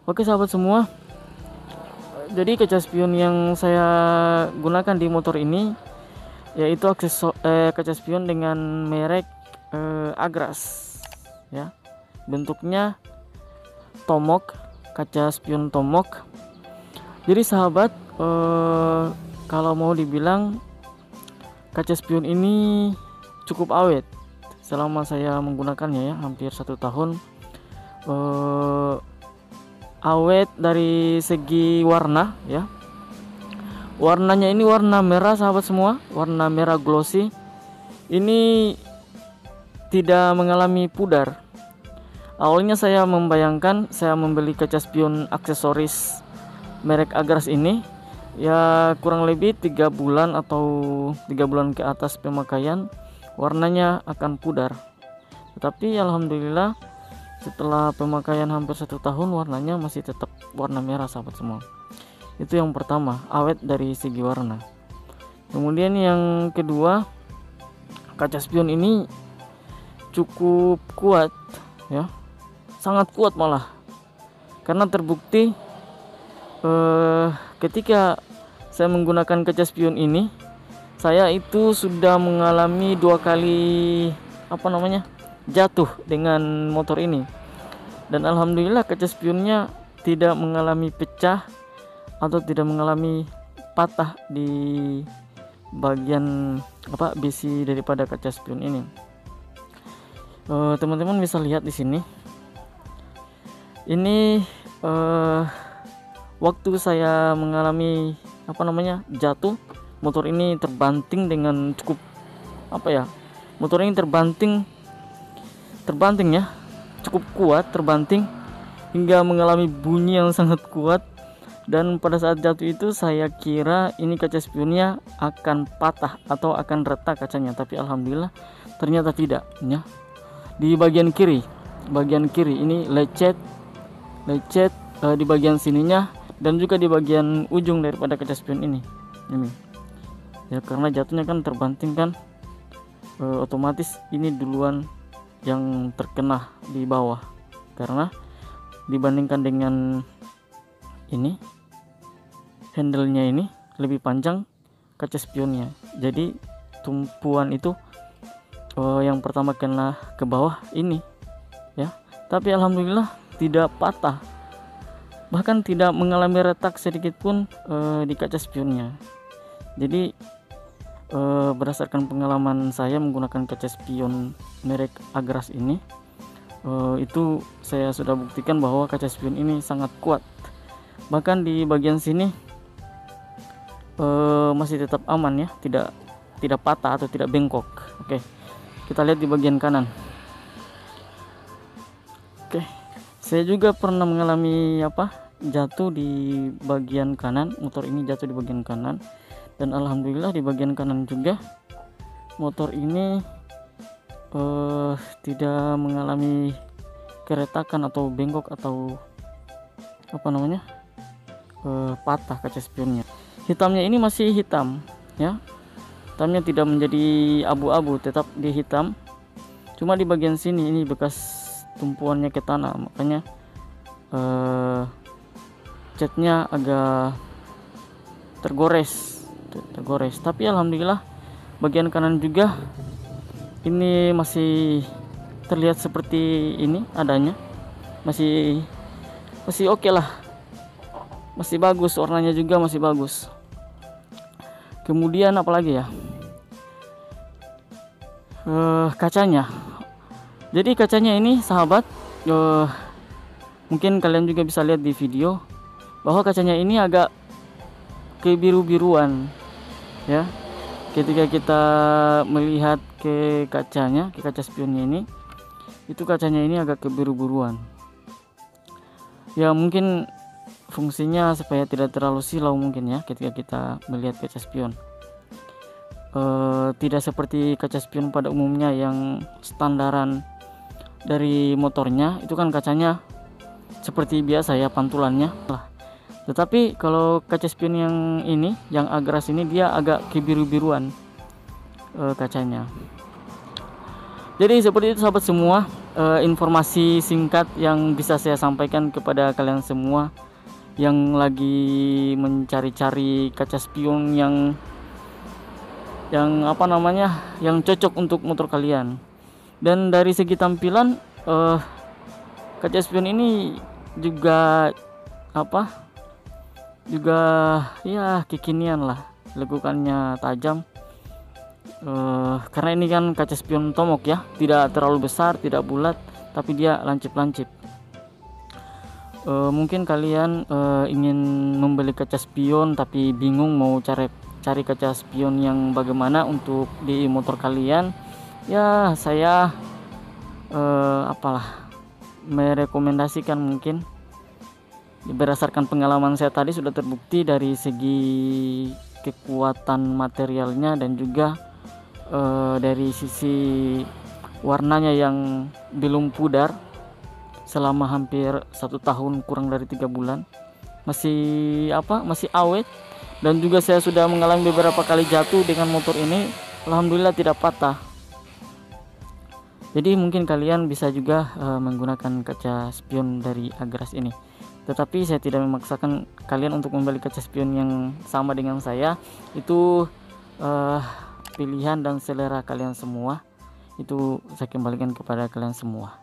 Oke sahabat semua, jadi kaca spion yang saya gunakan di motor ini yaitu kaca spion dengan merek Agras ya. Bentuknya Tomok, kaca spion Tomok. Jadi sahabat, kalau mau dibilang kaca spion ini cukup awet selama saya menggunakannya ya, hampir 1 tahun. Awet dari segi warna ya, warnanya ini warna merah sahabat semua, warna merah glossy. Ini tidak mengalami pudar. Awalnya saya membayangkan saya membeli kaca spion aksesoris merek Agras ini ya kurang lebih 3 bulan atau 3 bulan ke atas pemakaian warnanya akan pudar. Tetapi alhamdulillah setelah pemakaian hampir 1 tahun warnanya masih tetap warna merah sahabat semua. Itu yang pertama, awet dari segi warna. Kemudian yang kedua, kaca spion ini cukup kuat ya, sangat kuat malah, karena terbukti ketika saya menggunakan kaca spion ini, saya itu sudah mengalami 2 kali jatuh dengan motor ini, dan alhamdulillah kaca spionnya tidak mengalami pecah atau tidak mengalami patah di bagian besi daripada kaca spion ini. Teman-teman bisa lihat di sini, ini waktu saya mengalami jatuh, motor ini terbanting dengan cukup motor ini terbanting ya, cukup kuat, terbanting hingga mengalami bunyi yang sangat kuat. Dan pada saat jatuh itu saya kira ini kaca spionnya akan patah atau akan retak kacanya, tapi alhamdulillah ternyata tidak ya. Di bagian kiri ini lecet di bagian sininya, dan juga di bagian ujung daripada kaca spion ini ya, karena jatuhnya kan terbanting kan, otomatis ini duluan yang terkena di bawah, karena dibandingkan dengan ini handle-nya ini lebih panjang kaca spionnya, jadi tumpuan itu yang pertama kena ke bawah ini ya. Tapi alhamdulillah tidak patah, bahkan tidak mengalami retak sedikit pun di kaca spionnya. Jadi berdasarkan pengalaman saya menggunakan kaca spion merek Agras ini, itu saya sudah buktikan bahwa kaca spion ini sangat kuat. Bahkan di bagian sini masih tetap aman ya, tidak patah atau tidak bengkok. Oke, kita lihat di bagian kanan. Oke, saya juga pernah mengalami jatuh di bagian kanan, motor ini jatuh di bagian kanan, dan alhamdulillah di bagian kanan juga motor ini tidak mengalami keretakan atau bengkok atau patah kaca spionnya. Hitamnya ini masih hitam ya, hitamnya tidak menjadi abu-abu, tetap di hitam, cuma di bagian sini ini bekas tumpuannya ke tanah, makanya catnya agak tergores. Tapi alhamdulillah bagian kanan juga ini masih terlihat seperti ini adanya, masih oke lah, masih bagus, warnanya juga masih bagus. Kemudian apalagi ya, kacanya. Jadi kacanya ini sahabat, mungkin kalian juga bisa lihat di video bahwa kacanya ini agak kebiru-biruan ya. Ketika kita melihat ke kacanya, ke kaca spionnya ini, itu kacanya ini agak kebiru-biruan ya, mungkin fungsinya supaya tidak terlalu silau mungkin ya ketika kita melihat kaca spion. Tidak seperti kaca spion pada umumnya yang standaran dari motornya, itu kan kacanya seperti biasa ya, pantulannya lah. Tetapi kalau kaca spion yang ini, yang Agras ini, dia agak kebiru-biruan kacanya. Jadi seperti itu sahabat semua, informasi singkat yang bisa saya sampaikan kepada kalian semua yang lagi mencari-cari kaca spion yang apa namanya, yang cocok untuk motor kalian. Dan dari segi tampilan, kaca spion ini juga juga ya kekinian lah, lekukannya tajam. Karena ini kan kaca spion Tomok ya, tidak terlalu besar, tidak bulat, tapi dia lancip-lancip. Mungkin kalian ingin membeli kaca spion tapi bingung mau cari kaca spion yang bagaimana untuk di motor kalian. Ya saya merekomendasikan, mungkin berdasarkan pengalaman saya tadi sudah terbukti dari segi kekuatan materialnya dan juga dari sisi warnanya yang belum pudar selama hampir 1 tahun kurang dari 3 bulan, masih awet. Dan juga saya sudah mengalami beberapa kali jatuh dengan motor ini, alhamdulillah tidak patah. Jadi mungkin kalian bisa juga menggunakan kaca spion dari Agras ini, tetapi saya tidak memaksakan kalian untuk membeli kaca spion yang sama dengan saya. Itu pilihan dan selera kalian semua, itu saya kembalikan kepada kalian semua.